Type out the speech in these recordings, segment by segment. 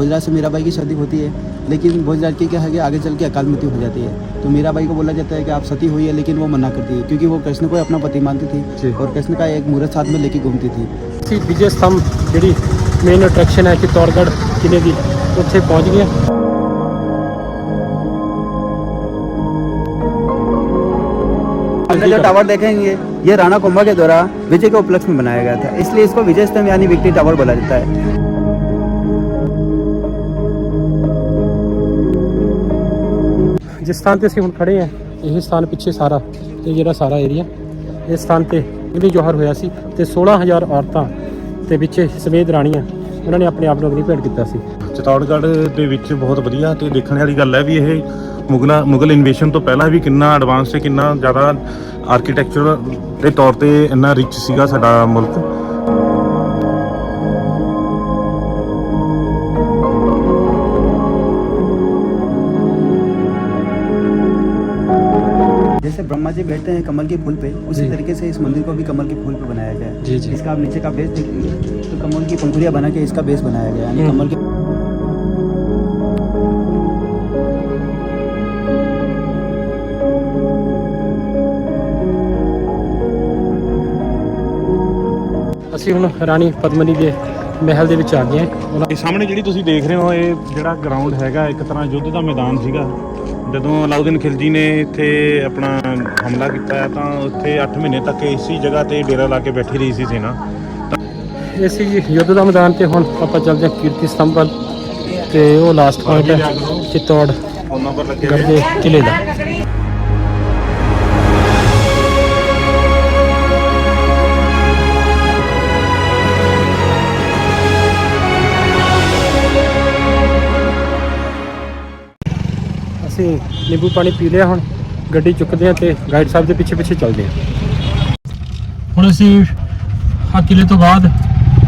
भोजराज से मीराबाई की शादी होती है, लेकिन भोजराज की क्या है कि आगे चल के अकाल मृत्यु हो जाती है। तो मीराबाई को बोला जाता है कि आप सती हुई है, लेकिन वो मना करती है क्योंकि वो कृष्ण को अपना पति मानती थी और कृष्ण का एक मूर्त साथ में लेके घूमती थी। विजय स्तंभ जी मेन अट्रैक्शन है चित्तौड़गढ़ किले की, उत्थे पहुँच गए। जो टावर देखेंगे ये राणा कुंभा के द्वारा विजय के उपलक्ष्य में बनाया गया था, इसलिए इसको विजय स्तंभ यानी विक्ट्री टावर बोला जाता है। जिस स्थान ਤੇ ਅਸੀਂ ਹੁਣ ਖੜੇ ਆ ਇਹ ਸਥਾਨ ਪਿੱਛੇ ਸਾਰਾ ਇਹ ਜਿਹੜਾ ਸਾਰਾ ਏਰੀਆ ਇਸ ਸਥਾਨ ਤੇ ਅਗਨੀ ਜੋਹਰ ਹੋਇਆ ਸੀ ਤੇ 16000 ਔਰਤਾਂ ਤੇ ਵਿੱਚ ਸਮੇਤ ਰਾਣੀਆਂ ਉਹਨਾਂ ਨੇ ਆਪਣੇ ਆਪ ਨੂੰ ਅਗਨੀ ਭੇਟ ਕੀਤਾ ਸੀ। ਚਿਤੌੜਗੜ੍ਹ ਦੇ ਵਿੱਚ ਬਹੁਤ ਵਧੀਆ ਤੇ ਦੇਖਣ ਵਾਲੀ ਗੱਲ ਹੈ ਵੀ ਇਹ ਮੁਗਲ ਇਨਵੇਸ਼ਨ ਤੋਂ ਪਹਿਲਾਂ ਵੀ ਕਿੰਨਾ ਐਡਵਾਂਸ ਤੇ ਕਿੰਨਾ ਜ਼ਿਆਦਾ ਆਰਕੀਟੈਕਚਰ ਦੇ ਤੌਰ ਤੇ ਇੰਨਾ ਰਿਚ ਸੀਗਾ ਸਾਡਾ ਮੁਲਕ। जैसे ब्रह्मा जी बैठते हैं कमल के फूल पे, उसी तरीके से इस मंदिर को भी कमल के फूल पे बनाया गया है। जी। इसका आप नीचे का बेस देखेंगे तो कमल की पंखुड़ियाँ बना के इसका बेस बनाया गया है, कमल के। ਅਸੀਂ ਹੁਣ ਰਾਣੀ ਪਦਮਨੀ ਦੇ ਮਹਿਲ ਦੇ ਵਿੱਚ ਆ ਗਏ ਹਾਂ। ਇਹ ਸਾਹਮਣੇ ਜਿਹੜੀ ਤੁਸੀਂ ਦੇਖ ਰਹੇ ਹੋ ਇਹ ਜਿਹੜਾ ਗਰਾਊਂਡ ਹੈਗਾ ਇੱਕ ਤਰ੍ਹਾਂ ਯੁੱਧ ਦਾ ਮੈਦਾਨ ਸੀਗਾ। ਜਦੋਂ ਅਲਾਉਦੀਨ ਖਿਲਜੀ ਨੇ ਇੱਥੇ ਆਪਣਾ ਹਮਲਾ ਕੀਤਾ ਤਾਂ ਉੱਥੇ 8 ਮਹੀਨੇ ਤੱਕ ਇਸੇ ਜਗ੍ਹਾ ਤੇ ਡੇਰਾ ਲਾ ਕੇ ਬੈਠੀ ਰਹੀ ਸੀ ਸੈਨਾ। ਇਹ ਸੀ ਯੁੱਧ ਦਾ ਮੈਦਾਨ ਤੇ ਹੁਣ ਆਪਾਂ ਚੱਲਦੇ ਹਾਂ ਕੀਰਤੀ ਸਤੰਭ ਵੱਲ ਤੇ ਉਹ ਲਾਸਟ ਪੁਆਇੰਟ ਹੈ ਚਿੱਤੌੜਗੜ੍ਹ ਦੇ ਕਿਲੇ ਦਾ। ਅਸੀਂ ਨਿੰਬੂ ਪਾਣੀ ਪੀ ਲਿਆ, ਹੁਣ ਗੱਡੀ ਚੁੱਕਦੇ ਹਾਂ ਤੇ ਗਾਈਡ ਸਾਹਿਬ ਦੇ ਪਿੱਛੇ ਪਿੱਛੇ ਚੱਲਦੇ ਹਾਂ। ਹੁਣ ਅਸੀਂ ਆ ਕਿਲੇ ਤੋਂ ਬਾਅਦ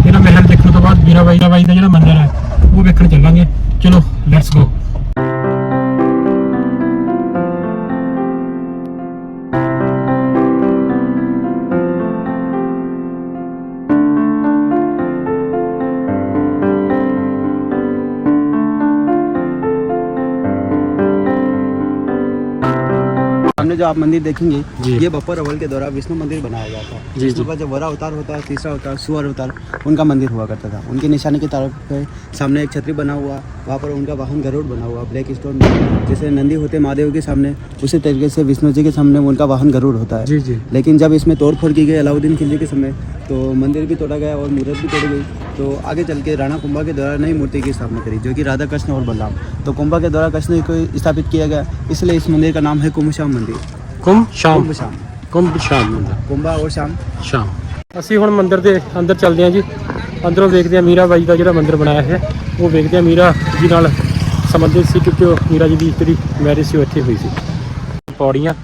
ਇਹਦਾ ਮਹਿਲ ਦੇਖਣ ਤੋਂ ਬਾਅਦ ਮੀਰਾਬਾਈ ਦਾ ਜਿਹੜਾ ਮੰਦਿਰ ਹੈ ਉਹ ਵੇਖਣ ਚੱਲਾਂਗੇ। ਚਲੋ ਲੈਟਸ ਗੋ। सामने जो आप मंदिर देखेंगे ये बप्पर अव्वल के द्वारा विष्णु मंदिर बनाया गया था। विष्णु का जो बड़ा अवतार होता है, तीसरा अवतार सुअर अवतार, उनका मंदिर हुआ करता था। उनके निशानी की तरफ पे सामने एक छतरी बना हुआ, वहाँ पर उनका वाहन गरुड़ बना हुआ ब्लैक स्टोन में। जैसे नंदी होते महादेव के सामने, उसी तरीके से विष्णु जी के सामने उनका वाहन गरुड़ होता है। जी। लेकिन जब इसमें तोड़फोड़ की गई अलाउद्दीन खिलजी के समय तो मंदिर भी तोड़ा गया और मूर्त भी तोड़ी गई। तो आगे चल के राणा कुंभा के द्वारा नई मूर्ति की स्थापना करी जो कि राधा कृष्ण और बलराम। तो कुंभा के द्वारा कृष्ण को स्थापित किया गया, इसलिए इस मंदिर का नाम है कुंभ श्याम मंदिर। ਕੁੰਭ ਸ਼ਾਮ ਮੰਦਰ, कुंभा और श्याम। ਅਸੀਂ ਹੁਣ ਮੰਦਿਰ ਦੇ ਅੰਦਰ ਚੱਲਦੇ ਹਾਂ ਜੀ। ਅੰਦਰੋਂ ਵੇਖਦੇ ਹਾਂ ਮੀਰਾਬਾਈ ਦਾ ਜਿਹੜਾ ਮੰਦਿਰ ਬਣਾਇਆ ਹੈ ਉਹ ਵੇਖਦੇ ਹਾਂ। ਮੀਰਾ ਜੀ ਨਾਲ ਸੰਬੰਧਿਤ ਸੀ ਕਿਉਂਕਿ ਉਹ ਮੀਰਾ ਜੀ ਦੀ ਜਿਹੜੀ ਮੈਰਿਜ ਸੀ ਉਹ ਇੱਥੇ ਹੋਈ ਸੀ। ਪੌੜੀਆਂ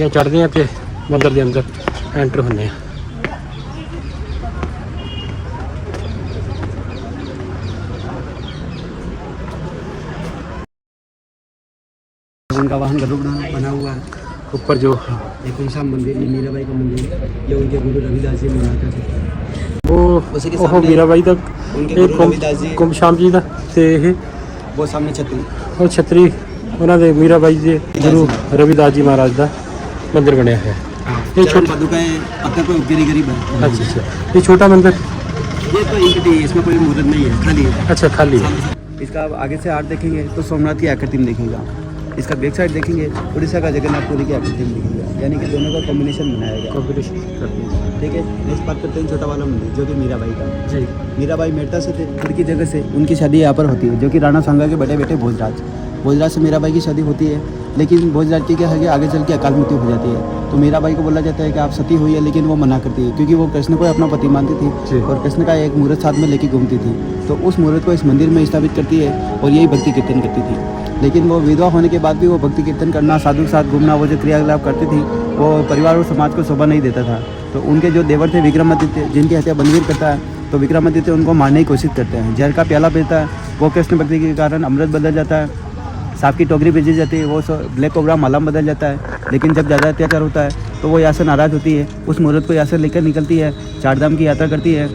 ਚੜ੍ਹਦੇ ਹਾਂ ਤੇ ਮੰਦਿਰ ਦੇ ਅੰਦਰ ਐਂਟਰ ਹੁੰਦੇ ਹਾਂ। उनका वाहन गरुड़ बना हुआ है। ऊपर जो ये कुंभा मंदिर, ये मीराबाई का मंदिर, ये उनके गुरु रविदास जी बनाते थे। ਉਹ ਮੀਰਾਬਾਈ ਦਾ उनके गुरु रविदास जी, ਕੁੰਭ ਸ਼ਾਮ ਜੀ ਦਾ ਤੇ ਇਹ वो सामने छतरी, ਉਹ ਛਤਰੀ ਉਹਨਾਂ ਦੇ ਮੀਰਾਬਾਈ ਦੇ ਗੁਰੂ ਰਵਿਦਾਸ ਜੀ ਮਹਾਰਾਜ ਦਾ ਮੰਦਿਰ ਬਣਿਆ ਹੈ। ये चरण पादुकाएं पत्थर पे गिरी गिरी बनी। अच्छा, ये छोटा मंदिर, ये तो इनकी, इसमें कोई मूर्त नहीं है, खाली है। अच्छा खाली है। इसका आप आगे से आर्ट देखेंगे तो सोमनाथ की आकृति में दिखेगा। इसका बैक साइड देखेंगे उड़ीसा का जगन्नाथपुरी की आकृति में दिखेगा, यानी कि दोनों का कॉम्बिनेशन बनाया गया। कॉम्बिनेशन ठीक है। नेक्स्ट बात करते हैं छोटा वाला मंदिर जो कि मीराबाई का। जी। मीराबाई मेड़ता से थे, की जगह से उनकी शादी यहाँ पर होती है जो कि राणा सांगा के बड़े बेटे भोजराज से मीराबाई की शादी होती है। लेकिन भोजराज की क्या है कि आगे चल के अकाल मृत्यु हो जाती है। तो मीराबाई को बोला जाता है कि आप सती हुई है, लेकिन वो मना करती है क्योंकि वो कृष्ण को अपना पति मानती थी और कृष्ण का एक मूर्त साथ में लेके घूमती थी। तो उस मूर्त को इस मंदिर में स्थापित करती है और यही भक्ति कीर्तन करती थी। लेकिन वो विधवा होने के बाद भी वो भक्ति कीर्तन करना, साधु के साथ घूमना, वो जो क्रियाकलाप करती थी वो परिवार और समाज को शोभा नहीं देता था। तो उनके जो देवर थे विक्रमादित्य, जिनकी हत्या बलवीर करता है, तो विक्रमादित्य उनको मारने की कोशिश करते हैं। जहर का प्याला पीता है, वो कृष्ण भक्ति के कारण अमृत बदल जाता है। सांप की टोकरी भेजी जाती है, वो ब्लैक कोबरा माला बदल जाता है। लेकिन जब ज़्यादा अत्याचार होता है तो वो यहाँ से नाराज़ होती है, उस मुहूर्त को यहाँ से लेकर निकलती है, चारधाम की यात्रा करती है,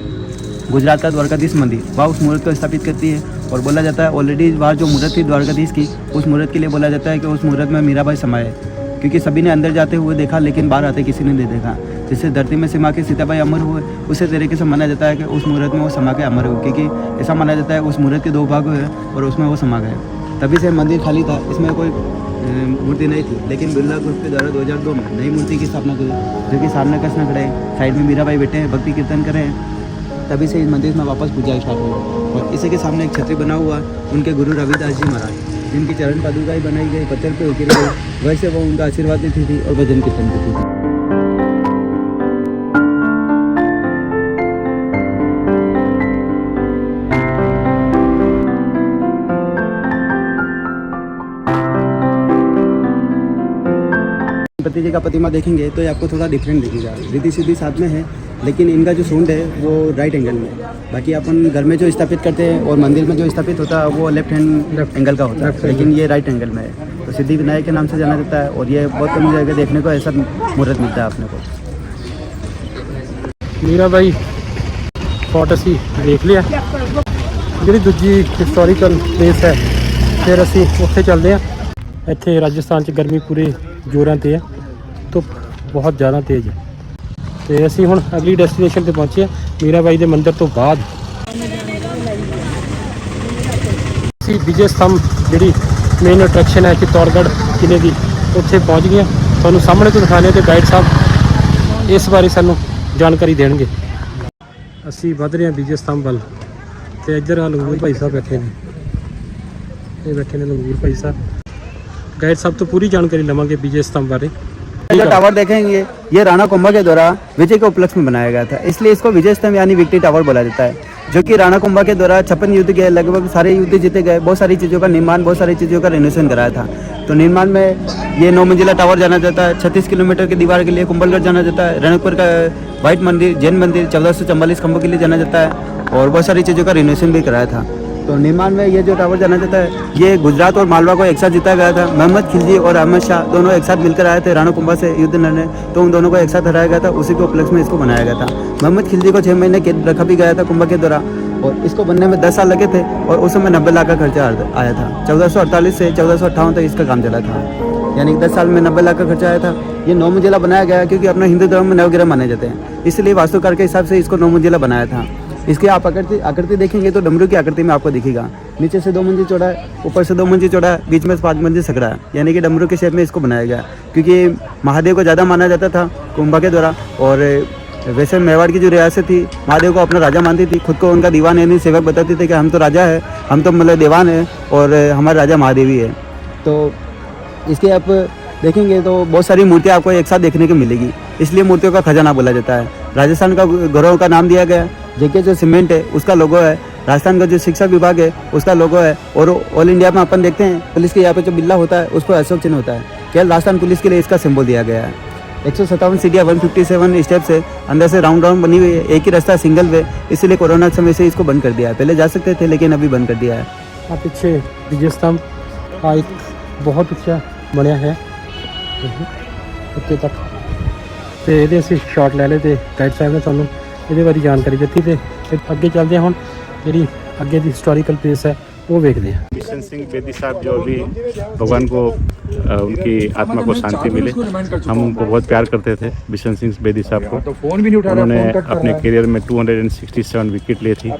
गुजरात का द्वारकाधीश मंदिर, वहाँ उस मुहूर्त को स्थापित करती है और बोला जाता है ऑलरेडी बाहर जो मूर्त थी द्वारकाधीश की, उस मूर्त के लिए बोला जाता है कि उस मूर्त में मीराबाई समाये, क्योंकि सभी ने अंदर जाते हुए देखा लेकिन बाहर आते किसी ने नहीं देखा। जिससे धरती में समा के सीताबाई अमर हुए, उसी तरीके से माना जाता है कि उस मूर्त में वो समा के अमर हुए, क्योंकि ऐसा माना जाता है उस मूर्त के 2 भाग हुए और उसमें वो समा गए। तभी से मंदिर खाली था, इसमें कोई मूर्ति नहीं थी। लेकिन बिरला ग्रुप के द्वारा 2002 में नई मूर्ति की स्थापना की, जो कि सामने कृष्ण खड़े हैं, साइड में मीराबाई बैठे हैं, भक्ति कीर्तन कर रहे हैं। तभी से इस मंदिर में वापस पूजा स्टार्ट हुई। और इसी के सामने एक छतरी बना हुआ, उनके गुरु रविदास जी महाराज, जिनकी चरण पादुकाएं बनाई गई, पत्थर पे उकेरी गई, वैसे वो उनका आशीर्वाद देती थी और भजन कीर्तन करती थी। गणपति जी का प्रतिमा देखेंगे तो ये आपको थोड़ा डिफरेंट दिखेगा। रिद्धि सिद्धि साथ में है, लेकिन इनका जो सूंड है वो राइट एंगल में है। बाकी अपन घर में जो स्थापित करते हैं और मंदिर में जो स्थापित होता है वो लेफ्ट एंगल का होता है, लेकिन ये राइट एंगल में है। तो सिद्धि विनायक के नाम से जाना जाता है और ये बहुत कम जगह देखने को ऐसा मुहूर्त मिलता है अपने को। मीराबाई फोर्ट असी देख लिया, ਜਿਹੜੀ ਦੂਜੀ ਹਿਸਟੋਰੀਕਲ ਪਲੇਸ ਹੈ ਫਿਰ ਅਸੀਂ ਉੱਥੇ ਚੱਲਦੇ ਹਾਂ। ਇੱਥੇ ਰਾਜਸਥਾਨ 'ਚ ਗਰਮੀ ਪੂਰੇ ਜ਼ੋਰਾਂ ਤੇ ਹੈ, ਧੁੱਪ ਬਹੁਤ ਜ਼ਿਆਦਾ ਤੇਜ਼ ਹੈ ਤੇ ਅਸੀਂ ਹੁਣ ਅਗਲੀ ਡੈਸਟੀਨੇਸ਼ਨ ਤੇ ਪਹੁੰਚੇ ਹਾਂ ਮੀਰਾਬਾਈ ਦੇ ਮੰਦਿਰ ਤੋਂ ਬਾਅਦ। ਅਸੀਂ ਵਿਜੇ ਸਤੰਭ ਜਿਹੜੀ ਮੇਨ ਅਟਰੈਕਸ਼ਨ ਹੈ ਚਿੱਤੌੜਗੜ੍ਹ ਕਿਲੇ ਦੀ, ਉੱਥੇ ਪਹੁੰਚ ਗਏ ਹਾਂ। ਤੁਹਾਨੂੰ ਸਾਹਮਣੇ ਤੋਂ ਦਿਖਾਣੇ ਤੇ ਗਾਈਡ ਸਾਹਿਬ ਇਸ ਬਾਰੇ ਸਾਨੂੰ ਜਾਣਕਾਰੀ ਦੇਣਗੇ। ਅਸੀਂ ਵੱਧ ਰਹੇ ਹਾਂ ਵਿਜੇ ਸਤੰਭ ਵੱਲ ਤੇ ਇੱਧਰ ਆ ਲੰਗੂਰ ਭਾਈ ਸਾਹਿਬ ਬੈਠੇ ਨੇ, ਇਹ ਬੈਠੇ ਨੇ ਲੰਗੂਰ ਭਾਈ ਸਾਹਿਬ। गाइड साहब तो पूरी जानकारी लवांगे विजय स्तंभ बारे। जो टावर देखेंगे ये राणा कुंभा के द्वारा विजय के उपलक्ष्य में बनाया गया था, इसलिए इसको विजय स्तंभ यानी विक्ट्री टावर बोला जाता है। जो कि राणा कुंभा के द्वारा 56 युद्ध गए, लगभग सारे युद्ध जीते गए, बहुत सारी चीज़ों का निर्माण, बहुत सारी चीज़ों का रेनोवेशन कराया था। तो निर्माण में ये 9 मंजिला टावर जाना जाता है। 36 किलोमीटर की दीवार के लिए कुंभलगढ़ जाना जाता है। रणकपुर का व्हाइट मंदिर, जैन मंदिर 1444 खंभों के लिए जाना जाता है और बहुत सारी चीज़ों का रेनोवेशन भी कराया था। तो निर्माण में ये जो टावर जाना जाता है ये गुजरात और मालवा को एक साथ जीता गया था। मोहम्मद खिलजी और अहमद शाह दोनों एक साथ मिलकर आए थे राणा कुंभा से युद्ध लड़ने, तो उन दोनों को एक साथ हराया गया था। उसी के उपलक्ष्य में इसको बनाया गया था। मोहम्मद खिलजी को 6 महीने कैद रखा भी गया था कुंभा के द्वारा और इसको बनने में 10 साल लगे थे और उस समय 90 लाख का खर्चा आया था। 1448 से 1458 तक इसका काम चला था, यानी 10 साल में 90 लाख का खर्चा आया था। ये 9 मंजिला बनाया गया क्योंकि अपना हिंदू धर्म में नवग्रह माने जाते हैं, इसलिए वास्तुकार के हिसाब से इसको 9 मंजिला बनाया था। इसकी आप आकृति देखेंगे तो डमरू की आकृति में आपको दिखेगा। नीचे से 2 मंजिल चौड़ा है, ऊपर से 2 मंजिल चौड़ा है, बीच में 5 मंजिल सकड़ा है, यानी कि डमरू के शेप में इसको बनाया गया। क्योंकि महादेव को ज़्यादा माना जाता था कुंभा के द्वारा, और वैसे मेवाड़ की जो रियासत थी महादेव को अपना राजा मानती थी, खुद को उनका दीवान यानी सेवक बताते थे कि हम तो राजा है, हम तो मतलब दीवान है और हमारा राजा महादेव ही है। तो इसके आप देखेंगे तो बहुत सारी मूर्तियाँ आपको एक साथ देखने को मिलेगी, इसलिए मूर्तियों का खजाना बोला जाता है। राजस्थान का गौरव का नाम दिया गया। जेके जो सीमेंट है उसका लोगो है, राजस्थान का जो शिक्षा विभाग है उसका लोगो है, और ऑल इंडिया में अपन देखते हैं पुलिस के यहाँ पे जो बिल्ला होता है उस पर अशोक चिन्ह होता है। केवल राजस्थान पुलिस के लिए इसका सिंबल दिया गया है। 157 सीढ़ियाँ 157 स्टेप्स है, अंदर से राउंड बनी हुई है, एक ही रास्ता सिंगल वे, इसलिए कोरोना के समय से इसको बंद कर दिया है। पहले जा सकते थे लेकिन अभी बंद कर दिया है। आ पिछे विजय स्तंभ एक बहुत अच्छा बनया है उत्ते तक, तो ये शॉट ले ले तो गाइड साहब ने सानू ये बारे जानकारी दी। तो अगे चलते हैं हम जी अगे की हिस्टोरिकल प्लेस है वो देखते हैं। बिशन सिंह बेदी साहब जो अभी भगवान को उनकी आत्मा को शांति मिले, हम उनको बहुत प्यार करते थे बिशन सिंह बेदी साहब को। उन्होंने अपने करियर में 267 विकेट ली थी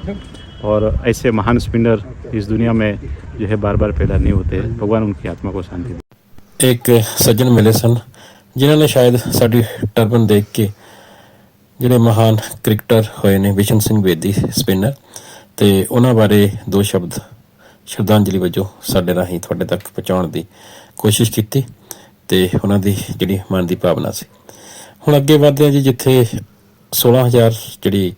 और ऐसे महान स्पिनर इस दुनिया में जो है बार बार पैदा नहीं होते। भगवान उनकी आत्मा को शांति दे। एक सज्जन मिले सन जिन्होंने शायद साडी टर्बन देख के ਜਿਹੜੇ ਮਹਾਨ ਕ੍ਰਿਕਟਰ ਹੋਏ ਨੇ ਬਿਸ਼ਨ ਸਿੰਘ ਬੇਦੀ ਸਪਿਨਰ, ਤੇ ਉਹਨਾਂ ਬਾਰੇ 2 ਸ਼ਬਦ ਸ਼ਰਧਾਂਜਲੀ ਵਜੋਂ ਸਾਡੇ ਰਾਹੀਂ ਤੁਹਾਡੇ ਤੱਕ ਪਹੁੰਚਾਉਣ ਦੀ ਕੋਸ਼ਿਸ਼ ਕੀਤੀ ਤੇ ਉਹਨਾਂ ਦੀ ਜਿਹੜੀ ਮਨ ਦੀ ਭਾਵਨਾ ਸੀ। ਹੁਣ ਅੱਗੇ ਵਧਦੇ ਹਾਂ ਜੀ, ਜਿੱਥੇ 16,000 ਜਿਹੜੀ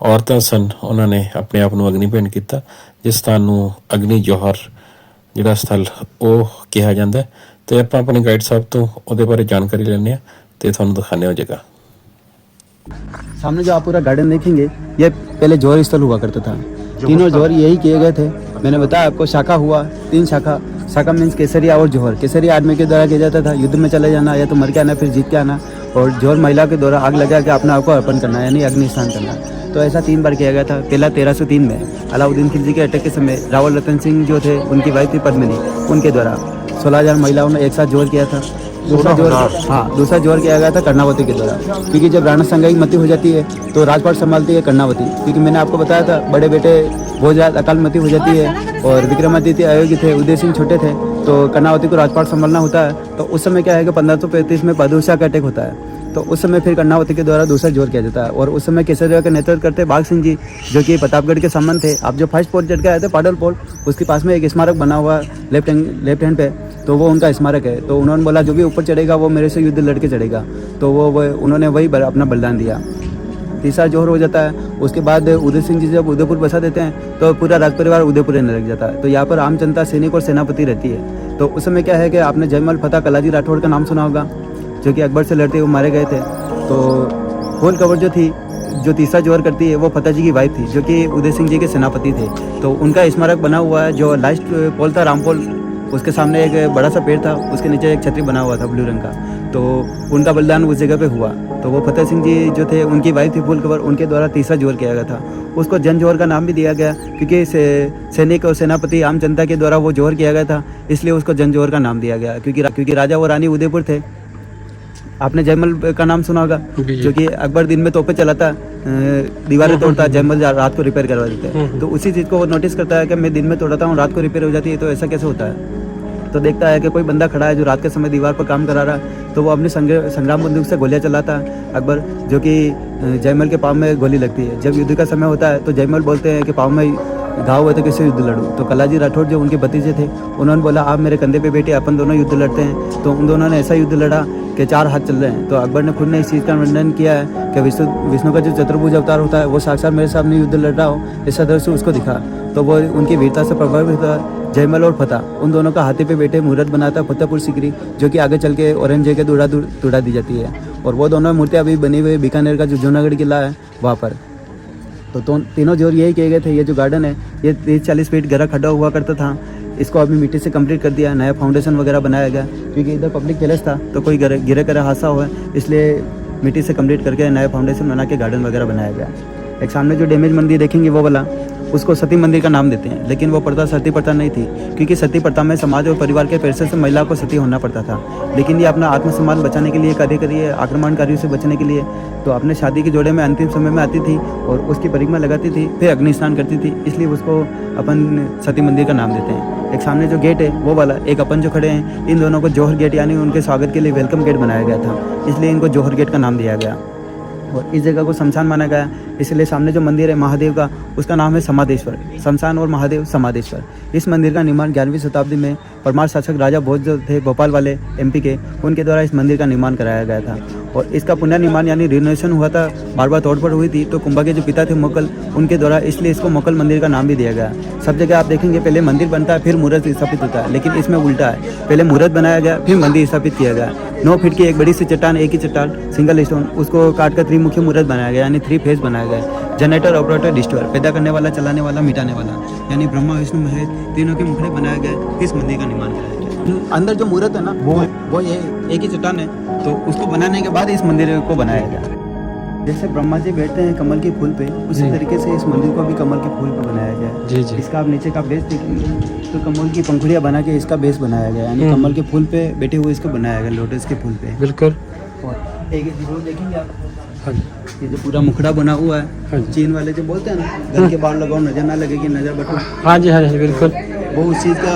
ਔਰਤਾਂ ਸਨ ਉਹਨਾਂ ਨੇ ਆਪਣੇ ਆਪ ਨੂੰ ਅਗਨੀ ਭੇਂਟ ਕੀਤਾ, ਜਿਸ ਸਥਾਨ ਨੂੰ ਅਗਨੀ ਜੌਹਰ ਜਿਹੜਾ ਸਥਲ ਉਹ ਕਿਹਾ ਜਾਂਦਾ। ਤੇ ਆਪਾਂ ਆਪਣੇ ਗਾਈਡ ਸਾਹਿਬ ਤੋਂ ਉਹਦੇ ਬਾਰੇ ਜਾਣਕਾਰੀ ਲੈਂਦੇ ਹਾਂ ਤੇ ਤੁਹਾਨੂੰ ਦਿਖਾਉਂਦੇ ਹਾਂ ਜਗ੍ਹਾ। सामने जो आप पूरा गार्डन देखेंगे ये पहले जौहर स्थल हुआ करता था। तीनों जौहर यही किए गए थे। मैंने बताया आपको शाखा हुआ 3 शाखा मीन्स केसरिया और जौहर। केसरिया आदमी के द्वारा किया जाता था, युद्ध में चले जाना या तो मर के आना फिर जीत के आना, और जौहर महिला के द्वारा आग लगा के अपने आप को अर्पण करना यानी अग्नि स्नान करना। तो ऐसा 3 बार किया गया था। पहला 1303 में अलाउद्दीन खिलजी के अटैक के समय रावल रतन सिंह जो थे, उनकी वाइफ थी पद्मिनी, उनके द्वारा 16,000 महिलाओं ने एक साथ जोर किया था। दूसरा जोर किया गया था कर्णावती के द्वारा, क्योंकि जब राणा सांगा की मृत्यु हो जाती है तो राजपाट संभालती है कर्णावती, क्योंकि मैंने आपको बताया था बड़े बेटे भोजराज अकाल मृत्यु हो जाती है और विक्रमादित्य अयोग्य थे, उदय सिंह छोटे थे, तो कर्णावती को राजपाट संभालना होता है। तो उस समय क्या है कि 1535 में बहादुर शाह का अटैक होता है, तो उस समय फिर कर्णावती के द्वारा दूसरा जोर किया जाता है। और उस समय केसरिया का नेतृत्व करते बाघ सिंह जी, जो कि प्रतापगढ़ के सामंत थे। आप जो फर्स्ट पोल चढ़ के आए थे पाडल पोल, उसके पास में एक स्मारक बना हुआ लेफ्ट हैंड पे, तो वो उनका स्मारक है। तो उन्होंने बोला जो भी ऊपर चढ़ेगा वो मेरे से युद्ध लड़के चढ़ेगा, तो उन्होंने वही अपना बलिदान दिया। तीसरा जोहर हो जाता है। उसके बाद उदय सिंह जी जब उदयपुर बसा देते हैं तो पूरा राज परिवार उदयपुर रहने लग जाता है। तो यहाँ पर आम जनता, सैनिक और सेनापति रहती है। तो उस समय क्या है कि आपने जयमल फतेह कलाजी राठौड़ का नाम सुना होगा, जो कि अकबर से लड़ते हुए मारे गए थे। तो होल कवर जो थी, जो तीसरा जोहर करती है, वो फतेह जी की वाइफ थी, जो कि उदय सिंह जी के सेनापति थे। तो उनका स्मारक बना हुआ है। जो लास्ट पोल था रामपोल, उसके सामने एक बड़ा सा पेड़ था, उसके नीचे एक छतरी बना हुआ था ब्लू रंग का। तो उनका बलिदान उस जगह पे हुआ। तो वो फतेह सिंह जी जो थे, उनकी वाइफ थी फुल कवर, उनके द्वारा तीसरा जोहर किया गया था। उसको जन जोहर का नाम भी दिया गया, क्योंकि सैनिक और सेनापति आम जनता के द्वारा वो जोहर किया गया था, इसलिए उसको जन जोहर का नाम दिया गया। क्योंकि राजा और रानी उदयपुर थे। आपने जयमल का नाम सुना होगा, जो कि अकबर दिन में तोपे चलाता, दीवारें तोड़ता, जयमल रात को रिपेयर करवा देते हैं। तो उसी चीज़ को वो नोटिस करता है कि मैं दिन में तोड़ता हूँ, रात को रिपेयर हो जाती है, तो ऐसा कैसे होता है। तो देखता है कि कोई बंदा खड़ा है जो रात के समय दीवार पर काम करा रहा है, तो वो अपनी संग्राम बंदूक से गोलियां चलाता है अकबर, जो कि जयमल के पाँव में गोली लगती है। जब युद्ध का समय होता है तो जयमल बोलते हैं कि पाँव में घाव हुए तो कैसे युद्ध लड़ूं। तो कलाजी राठौड़ जो उनके भतीजे थे, उन्होंने बोला आप मेरे कंधे पे बैठे, अपन दोनों युद्ध लड़ते हैं। तो उन दोनों ने ऐसा युद्ध लड़ा कि 4 हाथ चल रहे हैं। तो अकबर ने खुद ने इस चीज़ का वर्णन किया है कि विष्णु का जो चतुर्भुज अवतार होता है वो साक्षात मेरे सामने युद्ध लड़ रहा हो, ऐसा दृश्य उसको दिखा। तो वो उनकी वीरता से प्रभावित हुआ। जयमल और फतेह उन दोनों का हाथी पे बैठे मूर्त बनाता फतेहपुर सीकरी, जो कि आगे चल के औरंगजेब के तुड़ा दी जाती है। और वो दोनों मूर्तियाँ अभी बनी हुई बीकानेर का जो जूनागढ़ किला है वहाँ पर। तो तीनों जोर यही किए गए थे। ये जो गार्डन है ये 30-40 फीट गहरा खड्डा हुआ करता था, इसको अभी मिट्टी से कंप्लीट कर दिया, नया फाउंडेशन वगैरह बनाया गया, क्योंकि इधर पब्लिक पैलेस था तो कोई गिरे करे हादसा हुआ, इसलिए मिट्टी से कंप्लीट करके नया फाउंडेशन बना के गार्डन वगैरह बनाया गया। एक सामने जो डैमेज मंदिर देखेंगे वो वाला, उसको सती मंदिर का नाम देते हैं, लेकिन वो प्रथा सती प्रथा नहीं थी, क्योंकि सती प्रथा में समाज और परिवार के पैसे से महिला को सती होना पड़ता था। लेकिन ये अपना आत्मसम्मान बचाने के लिए, कभी आक्रमणकारियों से बचने के लिए, तो अपने शादी के जोड़े में अंतिम समय में आती थी और उसकी परिक्रमा लगाती थी, फिर अग्नि स्नान करती थी, इसलिए उसको अपन सती मंदिर का नाम देते हैं। एक सामने जो गेट है वो वाला, एक अपन जो खड़े हैं, इन दोनों को जौहर गेट यानी उनके स्वागत के लिए वेलकम गेट बनाया गया था, इसलिए इनको जौहर गेट का नाम दिया गया। और इस जगह को शमशान माना गया, इसलिए सामने जो मंदिर है महादेव का, उसका नाम है समादेश्वर। शमशान और महादेव समादेश्वर। इस मंदिर का निर्माण 11वीं शताब्दी में परमार शासक राजा भोज जो थे भोपाल वाले एमपी के, उनके द्वारा इस मंदिर का निर्माण कराया गया था। और इसका पुनर्निर्माण यानी रिनोवेशन हुआ था, बार बार तोड़फोड़ हुई थी, तो कुंभा के जो पिता थे मोकल, उनके द्वारा, इसलिए इसको मोकल मंदिर का नाम भी दिया गया। सब जगह आप देखेंगे पहले मंदिर बनता है फिर मूर्त स्थापित होता है, लेकिन इसमें उल्टा है, पहले मूर्त बनाया गया फिर मंदिर स्थापित किया गया। 9 फीट की एक बड़ी सी चट्टान, एक ही चट्टान सिंगल स्टोन, उसको काट कर त्रिमुखी मूर्त बनाया गया, यानी 3 फेस बनाया गया। जनरेटर, ऑपरेटर, डिस्ट्रॉयर, पैदा करने वाला, चलाने वाला, मिटाने वाला, यानी ब्रह्मा विष्णु महेश तीनों के मुखड़े बनाया गया। इस मंदिर का निर्माण कराया गया। अंदर जो मूर्त है ना वो ये एक ही चट्टान है, तो उसको बनाने के बाद इस मंदिर को बनाया गया। जैसे ब्रह्मा जी बैठते हैं कमल के फूल पे, उसी तरीके से इस मंदिर को भी कमल के फूल पे बनाया गया है। जी। इसका आप नीचे का बेस देखेंगे तो कमल की पंखुड़ियाँ बना के इसका बेस बनाया गया, यानी कमल के फूल पे बैठे हुए इसको बनाया गया, लोटस के फूल पे। बिल्कुल। और एक जरूर देखेंगे आप, ये जो पूरा मुखड़ा बना हुआ है, चीन वाले जो बोलते हैं ना, घर के बाहर लगाओ नजर ना लगेगी, नजर बटो। हाँ जी बिल्कुल। वो उस चीज़ का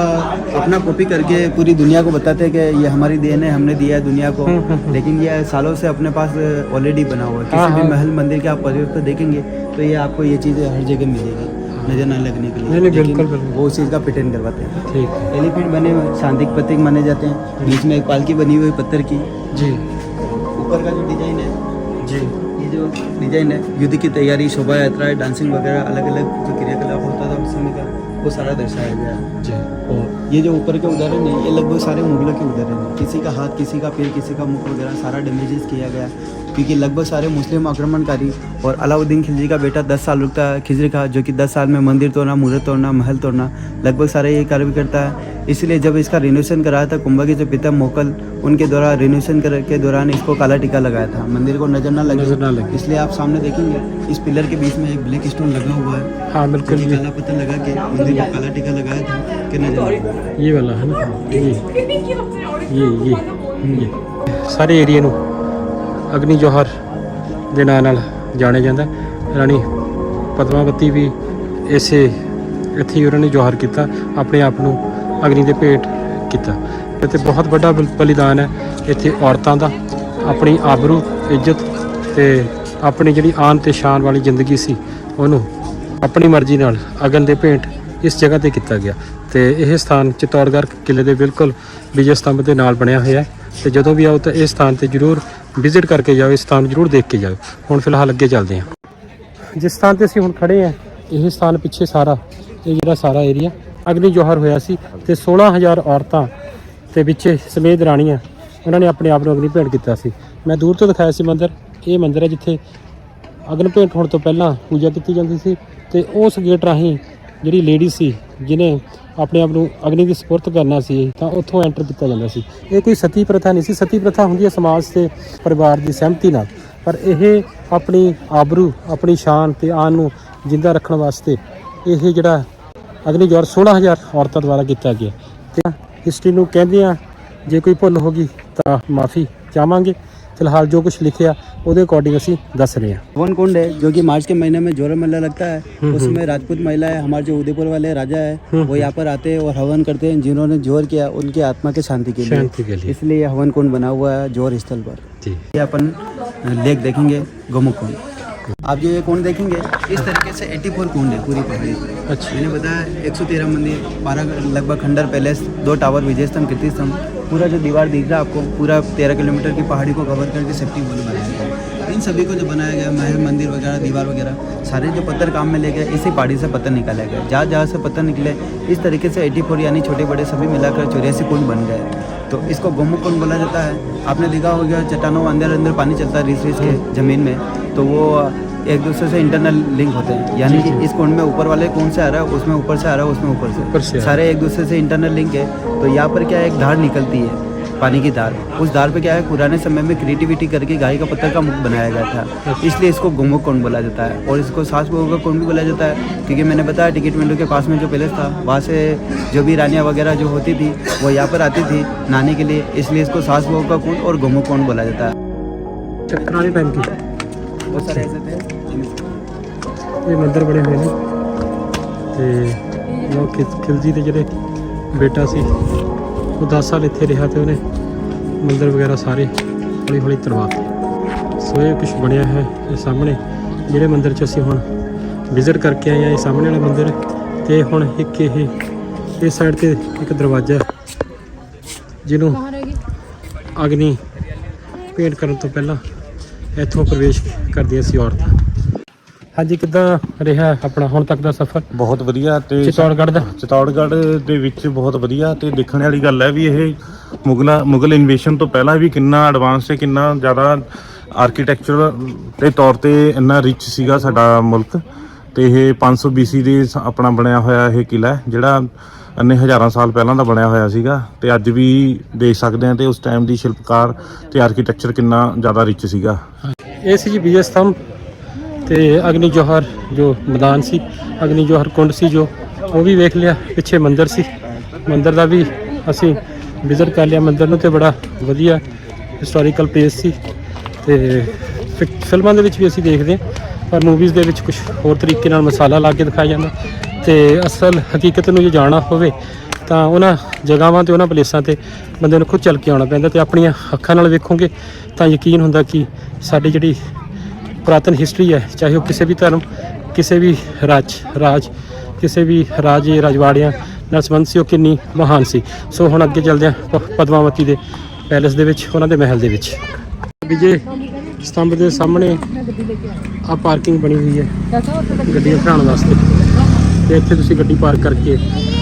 अपना कॉपी करके पूरी दुनिया को बताते हैं कि ये हमारी देन है, हमने दिया है दुनिया को। लेकिन ये सालों से अपने पास ऑलरेडी बना हुआ है। किसी भी महल मंदिर के आप परिवेश पर देखेंगे तो ये आपको ये चीज़ें हर जगह मिलेगी, नजर ना लगने के लिए। बिल्कुल। वो उस चीज़ का पेटेंट करवाते हैं। ठीक है। एलिफेंट बने हुए शांति के प्रतीक माने जाते हैं। बीच में एक पालकी बनी हुई पत्थर की। जी। ऊपर का जो डिजाइन है जी, ये जो डिजाइन है, युद्ध की तैयारी, शोभा यात्रा, डांसिंग वगैरह, अलग अलग जो क्रियाकलाप होता था उस समय का, वो सारा दर्शाया गया जी। और ये जो ऊपर के उदाहरण है, ये लगभग सारे मुगलों के उदाहरण है। किसी का हाथ, किसी का पैर, किसी का मुख वगैरह सारा डैमेजेस किया गया, क्योंकि लगभग सारे मुस्लिम आक्रमणकारी। और अलाउद्दीन खिलजी का बेटा 10 साल रुकता है खिजर का, जो कि 10 साल में मंदिर तोड़ना, मूर्त तोड़ना, महल तोड़ना, लगभग सारे ये कार्य भी करता है। इसलिए जब इसका रिनोवेशन कराया था कुंभा के जो पिता मोकल उनके द्वारा रिनोवेशन के दौरान इसको काला टीका लगाया था, मंदिर को नजर ना नजर ना लगे। लगे। इसलिए आप सामने देखेंगे इस पिलर के बीच में एक ब्लैक स्टोन लगा हुआ है। हाँ बिल्कुल, जो कि ये काला पत्थर लगा के मंदिर को काला टीका लगाया था कि नजर ना लगे। ये वाला है ना, ये ਸਾਰੇ ਏਰੀਏ ਨੂੰ ਅਗਨੀ ਜੋਹਰ ਦੇ ਨਾਂ ਨਾਲ ਜਾਣਿਆ ਜਾਂਦਾ। ਰਾਣੀ ਪਦਮਾਵਤੀ ਵੀ ਇਸੇ ਇੱਥੇ ਹੀ ਉਹਨਾਂ ਨੇ ਜੋਹਰ ਕੀਤਾ, ਆਪਣੇ ਆਪ ਨੂੰ ਅਗਨੀ ਦੇ ਭੇਟ ਕੀਤਾ। ਇੱਥੇ ਬਹੁਤ ਵੱਡਾ ਬਲੀਦਾਨ ਹੈ ਇੱਥੇ ਔਰਤਾਂ ਦਾ, ਆਪਣੀ ਆਬਰੂ ਇੱਜ਼ਤ ਤੇ ਆਪਣੀ ਜਿਹੜੀ ਆਨ ਤੇ ਸ਼ਾਨ ਵਾਲੀ ਜ਼ਿੰਦਗੀ ਸੀ ਉਹਨੂੰ ਆਪਣੀ ਮਰਜ਼ੀ ਨਾਲ ਅਗਨ ਦੇ ਭੇਂਟ ਇਸ ਜਗ੍ਹਾ ਤੇ ਕੀਤਾ ਗਿਆ। ਤੇ ਇਹ ਸਥਾਨ ਚਿਤੌੜਗੜ੍ਹ ਕਿਲੇ ਦੇ ਬਿਲਕੁਲ ਵਿਜੇ ਸਤੰਭ ਦੇ ਨਾਲ ਬਣਿਆ ਹੋਇਆ ਹੈ। ਤੇ ਜਦੋਂ ਵੀ ਆਓ ਤਾਂ ਇਸ ਸਥਾਨ ਤੇ ਜ਼ਰੂਰ ਵਿਜ਼ਿਟ ਕਰਕੇ ਜਾਓ, ਇਸ ਸਥਾਨ ਜ਼ਰੂਰ ਦੇਖ ਕੇ ਜਾਓ। ਹੁਣ ਫਿਲਹਾਲ ਅੱਗੇ ਚੱਲਦੇ ਹਾਂ। ਜਿਸ ਸਥਾਨ ਤੇ ਅਸੀਂ ਹੁਣ ਖੜੇ ਹਾਂ, ਇਹ ਸਥਾਨ ਪਿੱਛੇ ਸਾਰਾ ਇਹ ਜਿਹੜਾ ਸਾਰਾ ਏਰੀਆ ਅਗਨੀ ਜੋਹਰ ਹੋਇਆ ਸੀ ਤੇ 16000 ਔਰਤਾਂ ਤੇ ਵਿੱਚੇ ਸਮੇਤ ਰਾਣੀਆਂ ਉਹਨਾਂ ਨੇ ਆਪਣੇ ਆਪ ਨੂੰ ਅਗਨੀ ਭੇਂਟ ਕੀਤਾ ਸੀ। ਮੈਂ ਦੂਰ ਤੋਂ ਦਿਖਾਇਆ ਸੀ ਮੰਦਿਰ, ਇਹ ਮੰਦਿਰ ਹੈ ਜਿੱਥੇ ਅਗਨ ਭੇਂਟ ਹੋਣ ਤੋਂ ਪਹਿਲਾਂ ਪੂਜਾ ਕੀਤੀ ਜਾਂਦੀ ਸੀ। ਤੇ ਉਸ ਗੇਟ ਰਾਹੀਂ ਜਿਹੜੀ ਲੇਡੀ ਸੀ ਜਿਹਨੇ ਆਪਣੇ ਆਪ ਨੂੰ ਅਗਨੀ ਦੀ ਸਪੁਰਦ ਕਰਨਾ ਸੀ ਤਾਂ ਉੱਥੋਂ ਐਂਟਰ ਕੀਤਾ ਜਾਂਦਾ ਸੀ। ਇਹ ਕੋਈ ਸਤੀ ਪ੍ਰਥਾ ਨਹੀਂ ਸੀ। ਸਤੀ ਪ੍ਰਥਾ ਹੁੰਦੀ ਹੈ ਸਮਾਜ ਤੇ ਪਰਿਵਾਰ ਦੀ ਸਹਿਮਤੀ ਨਾਲ, ਪਰ ਇਹ ਆਪਣੀ ਆਬਰੂ, ਆਪਣੀ ਸ਼ਾਨ ਤੇ ਆਨ ਨੂੰ ਜਿੰਦਾ ਰੱਖਣ ਵਾਸਤੇ ਇਹ ਜਿਹੜਾ ਅਗਨੀ ਜੋਹਰ 16000 ਔਰਤਾਂ ਦੁਆਰਾ ਕੀਤਾ ਗਿਆ। ਤੇ ਹਿਸਟਰੀ ਨੂੰ ਕਹਿੰਦੇ ਆ ਜੇ ਕੋਈ ਭੁੱਲ ਹੋ ਗਈ ਤਾਂ ਮਾफ़ी ਚਾਹਾਂਗੇ। फिलहाल जो कुछ लिखे ਉਹਦੇ अकॉर्डिंग ਅਸੀਂ ਦੱਸ ਰਹੇ ਹਾਂ। हवन कुंड है जो कि मार्च के महीने में जोर मेला लगता है। उसमें राजपूत महिलाएं, हमारे जो उदयपुर वाले राजा है वो यहाँ पर आते हैं और हवन करते हैं। जिन्होंने जोर किया उनकी आत्मा के शांति के लिए, इसलिए ये हवन कुंड बना हुआ है जोर स्थल पर। ये अपन लेक देखेंगे गोमुख कुंड। आप जो ये कुंड देखेंगे इस तरीके से 84 कुंड है पूरी पहाड़ी पर। अच्छा। मैंने बताया 113 मंदिर, 12 लगभग खंडर पैलेस, 2 टावर, विजय स्तंभ, कीर्ति स्तंभ, पूरा जो दीवार दिख रहा है आपको, पूरा 13 किलोमीटर की पहाड़ी को कवर करके सेफ्टी वॉल बनाया गया। इन सभी को जो बनाया गया, महल, मंदिर वगैरह, दीवार वगैरह, सारे जो पत्थर काम में ले गए इसी पहाड़ी से पत्थर निकाले गए। जहाँ जहाँ से पत्थर निकले इस तरीके से 84 यानी छोटे बड़े सभी मिलाकर 84 कुंड बन गए। तो इसको गोमुख कुंड बोला जाता है। आपने देखा होगा चट्टानों अंदर अंदर पानी चलता है रिस के ज़मीन में, तो वो एक दूसरे से इंटरनल लिंक होते हैं। यानी कि इस कुंड में ऊपर वाले कौन से आ रहा है, उसमें ऊपर से आ रहा है, उसमें ऊपर से सारे एक दूसरे से इंटरनल लिंक है। तो यहाँ पर क्या है, एक धार निकलती है, पानी की धार। उस धार पे क्या है, पुराने समय में क्रिएटिविटी करके गाय का पत्थर का मुख बनाया गया था, इसलिए इसको गोमुख कुंड बोला जाता है। और इसको सास बहू का कुंड भी बोला जाता है, क्योंकि मैंने बताया टिकट विंडो के पास में जो पैलेस था वहाँ से जो भी रानियाँ वगैरह जो होती थी वो यहाँ पर आती थी नहाने के लिए, इसलिए इसको सास बहू का कुंड और गोमुख कुंड बोला जाता है। ਚੱਕਰਾਂ ਦੇ ਟਾਈਮ ਕੀ बहुत सारे ऐसे थे। ਇਹ ਮੰਦਿਰ ਬਣੇ ਹੋਏ ਨੇ ਤੇ ਉਹ ਖਿਲਜੀ ਦੇ ਜਿਹੜੇ ਬੇਟਾ ਸੀ ਉਹ 10 ਸਾਲ ਇੱਥੇ ਰਿਹਾ ਤੇ ਉਹਨੇ ਮੰਦਿਰ ਵਗੈਰਾ ਸਾਰੇ ਹੌਲੀ ਹੌਲੀ ਤਰਵਾਤੇ। ਸੋ ਇਹ ਕੁਛ ਬਣਿਆ ਹੈ ਇਹ ਸਾਹਮਣੇ ਜਿਹੜੇ ਮੰਦਿਰ 'ਚ ਅਸੀਂ ਹੁਣ ਵਿਜ਼ਿਟ ਕਰਕੇ ਆਏ ਹਾਂ। ਇਹ ਸਾਹਮਣੇ ਵਾਲਾ ਮੰਦਿਰ ਤੇ ਹੁਣ ਇੱਕ ਇਹ ਸਾਈਡ ਤੇ ਇੱਕ ਦਰਵਾਜ਼ਾ ਜਿਹਨੂੰ ਅਗਨੀ ਭੇਂਟ ਕਰਨ ਤੋਂ ਪਹਿਲਾਂ ਇੱਥੋਂ ਪ੍ਰਵੇਸ਼ ਕਰਦੀਆਂ ਸੀ ਔਰਤਾਂ। ਹਾਂਜੀ, ਕਿੱਦਾਂ ਰਿਹਾ ਆਪਣਾ ਹੁਣ ਤੱਕ ਦਾ ਸਫ਼ਰ ਬਹੁਤ ਵਧੀਆ। ਤੇ ਚਿਤੌੜਗੜ੍ਹ ਦਾ? ਚਿਤੌੜਗੜ੍ਹ ਦੇ ਵਿੱਚ ਬਹੁਤ ਵਧੀਆ ਤੇ ਦੇਖਣ ਵਾਲੀ ਗੱਲ ਹੈ ਵੀ ਇਹ ਮੁਗਲ ਇਨਵੇਸ਼ਨ ਤੋਂ ਪਹਿਲਾਂ ਵੀ ਕਿੰਨਾ ਐਡਵਾਂਸ ਤੇ ਕਿੰਨਾ ਜ਼ਿਆਦਾ ਆਰਕੀਟੈਕਚਰ ਦੇ ਤੌਰ ਤੇ ਇੰਨਾ ਰਿਚ ਸੀਗਾ ਸਾਡਾ ਮੁਲਕ। ਤੇ ਇਹ 500 BC ਦੇ ਆਪਣਾ ਬਣਿਆ ਹੋਇਆ ਇਹ ਕਿਲਾ ਜਿਹੜਾ ਇੰਨੇ ਹਜ਼ਾਰਾਂ ਸਾਲ ਪਹਿਲਾਂ ਦਾ ਬਣਿਆ ਹੋਇਆ ਸੀਗਾ। ਤੇ ਅੱਜ ਵੀ ਦੇਖ ਸਕਦੇ ਹਾਂ ਤੇ ਉਸ ਟਾਈਮ ਦੀ ਸ਼ਿਲਪਕਾਰ ਤੇ ਆਰਕੀਟੈਕਚਰ ਕਿੰਨਾ ਜ਼ਿਆਦਾ ਰਿਚ ਸੀਗਾ। ਇਹ ਸੀ ਜੀ ਵਿਜੇ ਸਤੰਭ ਤੇ ਅਗਨੀ ਜੋਹਰ ਜੋ ਮੈਦਾਨ ਸੀ, ਅਗਨੀ ਜੋਹਰ ਕੁੰਡ ਸੀ ਜੋ ਉਹ ਵੀ ਵੇਖ ਲਿਆ। ਪਿੱਛੇ ਮੰਦਿਰ ਸੀ, ਮੰਦਿਰ ਦਾ ਵੀ ਅਸੀਂ ਵਿਜ਼ਿਟ ਕਰ ਲਿਆ ਮੰਦਿਰ ਨੂੰ। ਤੇ ਬੜਾ ਵਧੀਆ ਹਿਸਟੋਰੀਕਲ ਪਲੇਸ ਸੀ। ਤੇ ਫਿਲਮਾਂ ਦੇ ਵਿੱਚ ਵੀ ਅਸੀਂ ਦੇਖਦੇ ਹਾਂ, ਪਰ ਮੂਵੀਜ਼ ਦੇ ਵਿੱਚ ਕੁਝ ਹੋਰ ਤਰੀਕੇ ਨਾਲ ਮਸਾਲਾ ਲਾ ਕੇ ਦਿਖਾਇਆ ਜਾਂਦਾ। ਤੇ ਅਸਲ ਹਕੀਕਤ ਨੂੰ ਜੇ ਜਾਣਨਾ ਹੋਵੇ ਤਾਂ ਉਹਨਾਂ ਜਗ੍ਹਾਵਾਂ ਤੇ ਉਹਨਾਂ ਪਲੇਸਾਂ ਤੇ ਬੰਦੇ ਨੂੰ ਖੁਦ ਚੱਲ ਕੇ ਆਉਣਾ ਪੈਂਦਾ। ਤੇ ਆਪਣੀਆਂ ਅੱਖਾਂ ਨਾਲ ਵੇਖੋਗੇ ਤਾਂ ਯਕੀਨ ਹੁੰਦਾ ਕਿ ਸਾਡੀ ਜਿਹੜੀ ਪੁਰਾਤਨ ਹਿਸਟਰੀ ਹੈ, ਚਾਹੇ ਉਹ ਕਿਸੇ ਵੀ ਧਰਮ, ਕਿਸੇ ਵੀ ਰਾਜ ਕਿਸੇ ਵੀ ਰਾਜਵਾੜਿਆਂ ਨਾਲ ਸੰਬੰਧ ਸੀ, ਉਹ ਕਿੰਨੀ ਮਹਾਨ ਸੀ। ਸੋ ਹੁਣ ਅੱਗੇ ਚੱਲਦੇ ਹਾਂ ਪਦਮਾਵਤੀ ਦੇ ਪੈਲੇਸ ਦੇ ਵਿੱਚ, ਉਹਨਾਂ ਦੇ ਮਹਿਲ ਦੇ ਵਿੱਚ। ਵਿਜੇ ਸਤੰਭ ਦੇ ਸਾਹਮਣੇ ਆ ਪਾਰਕਿੰਗ ਬਣੀ ਹੋਈ ਹੈ ਗੱਡੀਆਂ ਖੜਾਉਣ ਵਾਸਤੇ। ਤੇ ਇੱਥੇ ਤੁਸੀਂ ਗੱਡੀ ਪਾਰਕ ਕਰਕੇ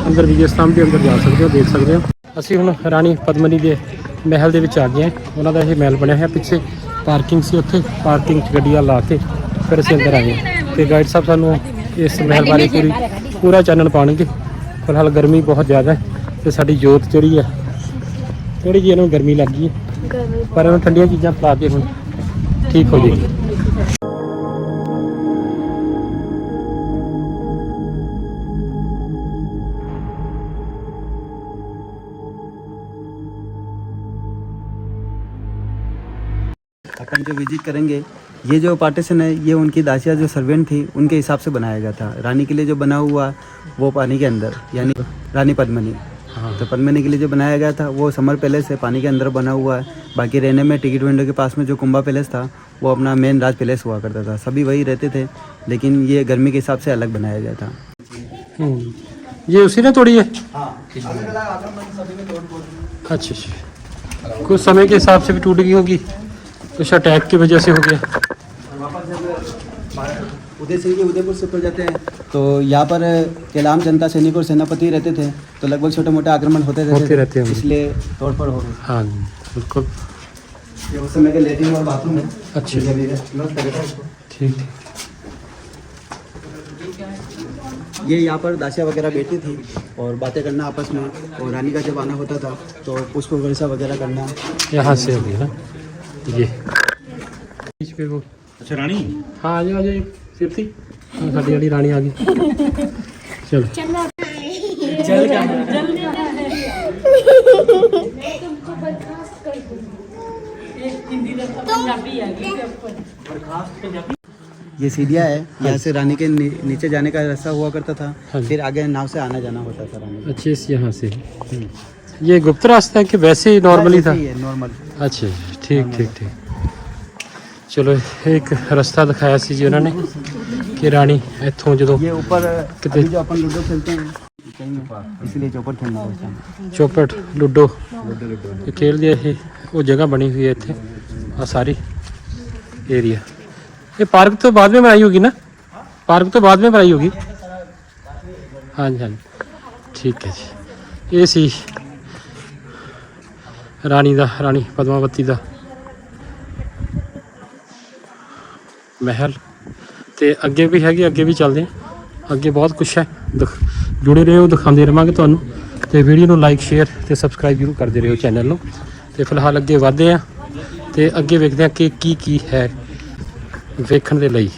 ਅੰਦਰ ਵਿਜੇ ਸਤੰਭ ਦੇ ਅੰਦਰ ਜਾ ਸਕਦੇ ਹੋ, ਦੇਖ ਸਕਦੇ ਹੋ। ਅਸੀਂ ਹੁਣ ਰਾਣੀ ਪਦਮਨੀ ਦੇ ਮਹਿਲ ਦੇ ਵਿੱਚ ਆ ਗਏ ਹਾਂ। ਉਹਨਾਂ ਦਾ ਇਹ ਮਹਿਲ ਬਣਿਆ ਹੋਇਆ, ਪਿੱਛੇ ਪਾਰਕਿੰਗ ਸੀ, ਉੱਥੇ ਪਾਰਕਿੰਗ 'ਚ ਗੱਡੀਆਂ ਲਾ ਕੇ ਫਿਰ ਅਸੀਂ ਅੰਦਰ ਆ ਗਏ। ਤੇ ਗਾਈਡ ਸਾਹਿਬ ਸਾਨੂੰ ਇਸ ਮਹਿਲ ਬਾਰੇ ਪੂਰਾ ਚਾਨਣ ਪਾਉਣਗੇ। ਫਿਲਹਾਲ ਗਰਮੀ ਬਹੁਤ ਜ਼ਿਆਦਾ ਹੈ ਤੇ ਸਾਡੀ ਜੋਤ ਜਿਹੜੀ ਆ ਥੋੜੀ ਜਿਹੀ ਇਹਨੂੰ ਗਰਮੀ ਲੱਗ ਗਈ ਹੈ, ਪਰ ਇਹਨੂੰ ਠੰਡੀਆਂ ਚੀਜ਼ਾਂ ਪਿਲਾ ਕੇ ਹੁਣ ਠੀਕ ਹੋ ਜਾਏਗੀ। अपन जो विजिट करेंगे, ये जो पार्टीशन है ये उनकी दासिया जो सर्वेंट थी उनके हिसाब से बनाया गया था। रानी के लिए जो बना हुआ वो पानी के अंदर, यानी रानी पद्मिनी। हाँ। तो पद्मिनी के लिए जो बनाया गया था वो समर पैलेस है, पानी के अंदर बना हुआ है। बाकी रहने में टिकट विंडो के पास में जो कुंभा पैलेस था वो अपना मेन राज पैलेस हुआ करता था। सभी वही रहते थे, लेकिन ये गर्मी के हिसाब से अलग बनाया गया था। ये उसी ने तोड़ी है? अच्छा अच्छा, कुछ समय के हिसाब से भी टूट गई होगी, कुछ अटैक की वजह से हो गया। उदय सिंह जी उदयपुर से ऊपर जाते हैं तो यहाँ पर कैलाम जनता सैनिक और सेनापति रहते थे, तो लगभग छोटे मोटे आक्रमण होते रहते हैं, इसलिए तोड़फोड़ हो गई। हाँ बिल्कुल। ये उस समय के लेटरिन और बाथरूम है। अच्छा ठीक। ये यहाँ पर दासिया वगैरह बैठी थी और बातें करना आपस में, और रानी का जब आना होता था तो पुष्प वर्षा वगैरह करना। यहाँ से हो गया ना ये बीच पे वो। अच्छा रानी, हाँ आ जाओ सिरती, साड़ी वाली रानी आ गई। चलो ये सीढ़ियाँ है, यहाँ से रानी के नीचे जाने का रास्ता हुआ करता था। हाँ। फिर आगे नाव से आना जाना होता था रानी का। अच्छे से यहाँ से। ये गुप्त रास्ता है कि वैसे ही नॉर्मली था? नॉर्मल। अच्छा ठीक ठीक ठीक। चलो एक रास्ता दिखाया सी जी उन्होंने कि रानी इत्थों जो ये ऊपर कितने- अभी जो अपन लूडो खेलते हैं इसलिए चौपट खेलना होता है। चौपट लूडो ये खेल दिया है, वो जगह बनी हुई है इतने और सारी एरिया। ये पार्क तो बाद में बनाई होगी ना? पार्क तो बाद में बनाई होगी। हाँ जी हाँ जी ठीक है जी। ये सी रानी दा, रानी पद्मावती दा महल। ਤੇ ਅੱਗੇ ਵੀ ਹੈਗੀ, ਅੱਗੇ ਵੀ ਚੱਲਦੇ ਹਾਂ, ਅੱਗੇ ਬਹੁਤ ਕੁਛ ਹੈ। ਜੁੜੇ ਰਹੋ, ਦਿਖਾਉਂਦੇ ਰਹਾਂਗੇ ਤੁਹਾਨੂੰ। ਤੇ ਵੀਡੀਓ ਨੂੰ ਲਾਈਕ ਸ਼ੇਅਰ ਤੇ ਸਬਸਕ੍ਰਾਈਬ ਜ਼ਰੂਰ ਕਰਦੇ ਰਹੋ ਚੈਨਲ ਨੂੰ। ਤੇ ਫਿਲਹਾਲ ਅੱਗੇ ਵਧਦੇ ਹਾਂ ਤੇ ਅੱਗੇ ਵੇਖਦੇ ਹਾਂ ਕਿ ਕੀ ਹੈ ਵੇਖਣ ਦੇ ਲਈ।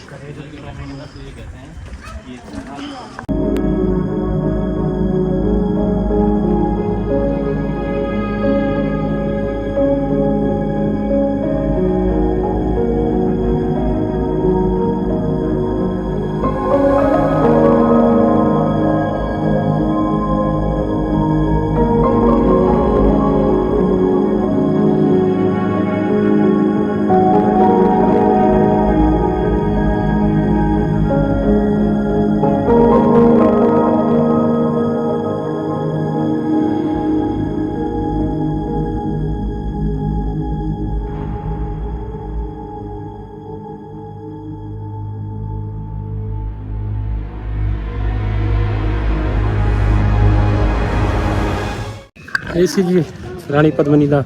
ਇਹ ਸੀ ਜੀ ਰਾਣੀ ਪਦਮਨੀ ਦਾ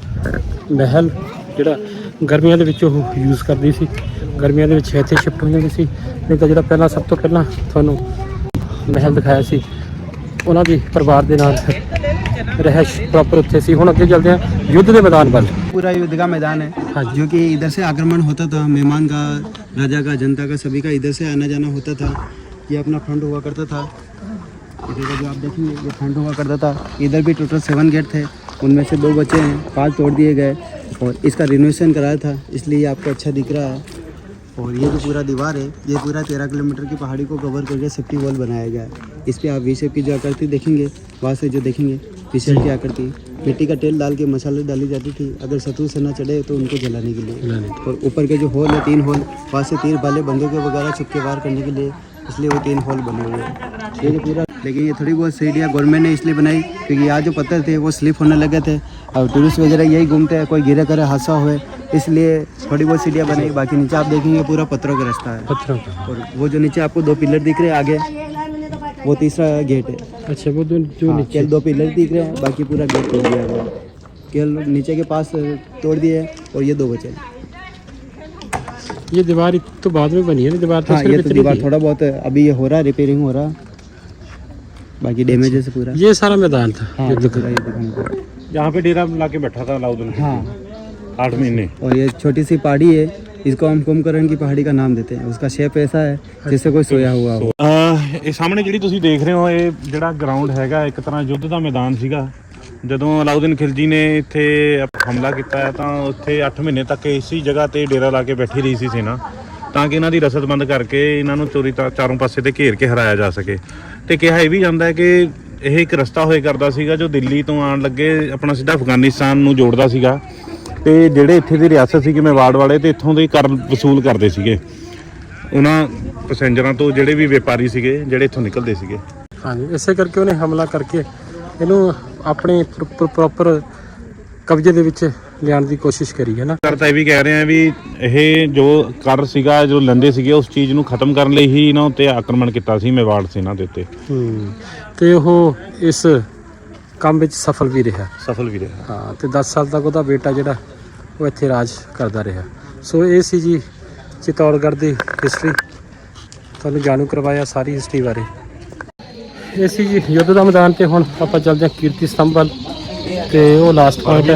ਮਹਿਲ, ਜਿਹੜਾ ਗਰਮੀਆਂ ਦੇ ਵਿੱਚ ਉਹ ਯੂਜ਼ ਕਰਦੀ ਸੀ। ਗਰਮੀਆਂ ਦੇ ਵਿੱਚ ਇੱਥੇ ਸ਼ਿਫਟ ਹੋ ਜਾਂਦੀ ਸੀ। ਨਹੀਂ ਤਾਂ ਜਿਹੜਾ ਪਹਿਲਾਂ ਸਭ ਤੋਂ ਪਹਿਲਾਂ ਤੁਹਾਨੂੰ ਮਹਿਲ ਦਿਖਾਇਆ ਸੀ ਉਹਨਾਂ ਦੀ ਪਰਿਵਾਰ ਦੇ ਨਾਲ ਰਹਿਸ਼ ਪ੍ਰੋਪਰ ਉੱਥੇ ਸੀ। ਹੁਣ ਅੱਗੇ ਚੱਲਦੇ ਹਾਂ युद्ध के मैदान पर। पूरा युद्ध का मैदान है। हाँ जी। जो कि इधर से आक्रमण होता था, मेहमान का, राजा का, जनता का, सभी का इधर से आना जाना होता था। ये अपना फ्रंट हुआ करता था। इधर जो आप देखेंगे ये फ्रंट हुआ करता था। इधर भी टोटल 7 गेट थे, उनमें से 2 बचे हैं, 5 तोड़ दिए गए और इसका रिनोवेशन कराया था, इसलिए आपको अच्छा दिख रहा है। और ये जो पूरा दीवार है ये पूरा 13 किलोमीटर की पहाड़ी को कवर करके सेफ्टी वॉल बनाया गया है। इस पर आप वी शेप की जो आकृति देखेंगे, वहाँ से जो देखेंगे वी शेप की आकृति, मिट्टी का तेल डाल के मसाले डाली जाती थी अगर शत्रु से न चढ़े तो उनको जलाने के लिए। और ऊपर के जो होल है 3 होल, वहाँ से तीर भाले बंदूकें वगैरह छुपके वार करने के लिए, इसलिए वो 3 होल बने हुए हैं। ये जो पूरा, लेकिन ये थोड़ी बहुत सीढ़ियाँ गवर्नमेंट ने इसलिए बनाई क्योंकि यहाँ जो पत्थर थे वो स्लिप होने लगे थे और टूरिस्ट वगैरह यही घूमते हैं, कोई गिरे करे हादसा हुए, इसलिए थोड़ी बहुत सीढ़ियाँ बनाई। बाकी नीचे आप देखेंगे पूरा पत्थरों का रास्ता है। पत्थरों का। और वो जो नीचे आपको 2 पिलर दिख रहे हैं आगे, वो तीसरा गेट है। अच्छा वो जो नीचे केवल 2 पिलर दिख रहे हैं, बाकी पूरा गेट तोड़ दिया गया। केवल नीचे के पास तोड़ दिए और ये 2 बचे। ये दीवार तो बाद में बनी है ना? दीवार तो हाँ, सिर्फ ये तो इतनी दीवार थी। थोड़ा बहुत अभी ये हो रहा है, रिपेयरिंग हो रहा है। बाकी डैमेज है पूरा। ये सारा मैदान था हाँ, युद्ध ये का। पूरा ये दिखाऊंगा। जहाँ पे डेरा ला के बैठा था अलाउद्दीन खिलजी, हाँ 8 महीने। और ये छोटी सी पहाड़ी है, इसको हम कुंभकर्ण की पहाड़ी का नाम देते हैं। उसका शेप ऐसा है जैसे कोई सोया हुआ हो। ਇਹ ਸਾਹਮਣੇ ਜਿਹੜੀ ਤੁਸੀਂ ਦੇਖ ਰਹੇ ਹੋ, ਇਹ ਜਿਹੜਾ ਗਰਾਊਂਡ ਹੈਗਾ ਇੱਕ ਤਰ੍ਹਾਂ ਯੁੱਧ ਦਾ ਮੈਦਾਨ ਸੀਗਾ। ਜਦੋਂ ਅਲਾਉਦੀਨ ਖਿਲਜੀ ਨੇ ਇੱਥੇ ਹਮਲਾ ਕੀਤਾ ਹੈ ਤਾਂ ਉੱਥੇ 8 ਮਹੀਨੇ ਤੱਕ ਇਸੇ ਜਗ੍ਹਾ ਤੇ ਡੇਰਾ ਲਾ ਕੇ ਬੈਠੀ ਰਹੀ ਸੀ ਸੈਨਾ, ਤਾਂ ਕਿ ਇਹਨਾਂ ਦੀ ਰਸਦ-ਬੰਦ ਕਰਕੇ ਇਹਨਾਂ ਨੂੰ ਚੋਰੀ ਚਾਰੋਂ ਪਾਸੇ ਤੇ ਘੇਰ ਕੇ ਹਰਾਇਆ ਜਾ ਸਕੇ। ਤੇ ਕਿਹਾ ਇਹ ਵੀ ਜਾਂਦਾ ਹੈ ਕਿ ਇਹ ਇੱਕ ਰਸਤਾ ਹੋਇਆ ਕਰਦਾ ਸੀਗਾ ਜੋ ਦਿੱਲੀ ਤੋਂ ਆਉਣ ਲੱਗੇ ਆਪਣਾ ਸਿੱਧਾ ਅਫਗਾਨਿਸਤਾਨ ਨੂੰ ਜੋੜਦਾ ਸੀਗਾ। ਤੇ ਜਿਹੜੇ ਇੱਥੇ ਦੀ ਰਿਆਸਤ ਸੀਗੀ ਮੇਵਾੜ ਵਾਲੇ, ਤੇ ਇੱਥੋਂ ਦੇ ਕਰ ਵਸੂਲ ਕਰਦੇ ਸੀਗੇ ਉਹਨਾਂ ਪੈਸੇਂਜਰਾਂ ਤੋਂ, ਜਿਹੜੇ ਵੀ ਵਪਾਰੀ ਸੀਗੇ ਜਿਹੜੇ ਇੱਥੋਂ ਨਿਕਲਦੇ ਸੀਗੇ। ਹਾਂਜੀ, ਇਸੇ ਕਰਕੇ ਉਹਨੇ ਹਮਲਾ ਕਰਕੇ ਇਹਨੂੰ ਆਪਣੇ ਪ੍ਰੋਪਰ ਕਬਜ਼ੇ ਦੇ ਵਿੱਚ ਲਿਆਉਣ ਦੀ ਕੋਸ਼ਿਸ਼ ਕਰੀ ਹੈ ਨਾ। ਕਰਤਾ ਇਹ ਵੀ ਕਹਿ ਰਹੇ ਆ ਵੀ ਇਹ ਜੋ ਕਰ ਸੀਗਾ, ਜੋ ਲੰਦੇ ਸੀਗੇ, ਉਸ ਚੀਜ਼ ਨੂੰ ਖਤਮ ਕਰਨ ਲਈ ਹੀ ਇਹਨਾਂ ਉੱਤੇ ਆਕਰਮਣ ਕੀਤਾ ਸੀ ਮੇਵਾੜ ਸੈਨਾ ਦੇ ਉੱਤੇ। ਤੇ ਉਹ ਇਸ ਕੰਮ ਵਿੱਚ ਸਫਲ ਵੀ ਰਿਹਾ। ਸਫਲ ਵੀ ਰਿਹਾ। ਹਾਂ, ਤੇ 10 ਸਾਲ ਤੱਕ ਉਹਦਾ ਬੇਟਾ ਜਿਹੜਾ ਉਹ ਇੱਥੇ ਰਾਜ ਕਰਦਾ ਰਿਹਾ। ਸੋ ਇਹ ਸੀ ਜੀ ਚਿਤੌੜਗੜ੍ਹ ਦੀ ਹਿਸਟਰੀ, ਤੁਹਾਨੂੰ ਜਾਣੂ ਕਰਵਾਇਆ ਸਾਰੀ ਹਿਸਟਰੀ ਬਾਰੇ। ਇਹ ਸੀ ਜੀ ਯੁੱਧ ਦਾ ਮੈਦਾਨ। ਤੇ ਹੁਣ ਆਪਾਂ ਚੱਲਦੇ ਹਾਂ ਕੀਰਤੀ ਸਤੰਭ ਵੱਲ, ਤੇ ਉਹ ਲਾਸਟ ਪੁਆਇੰਟ ਹੈ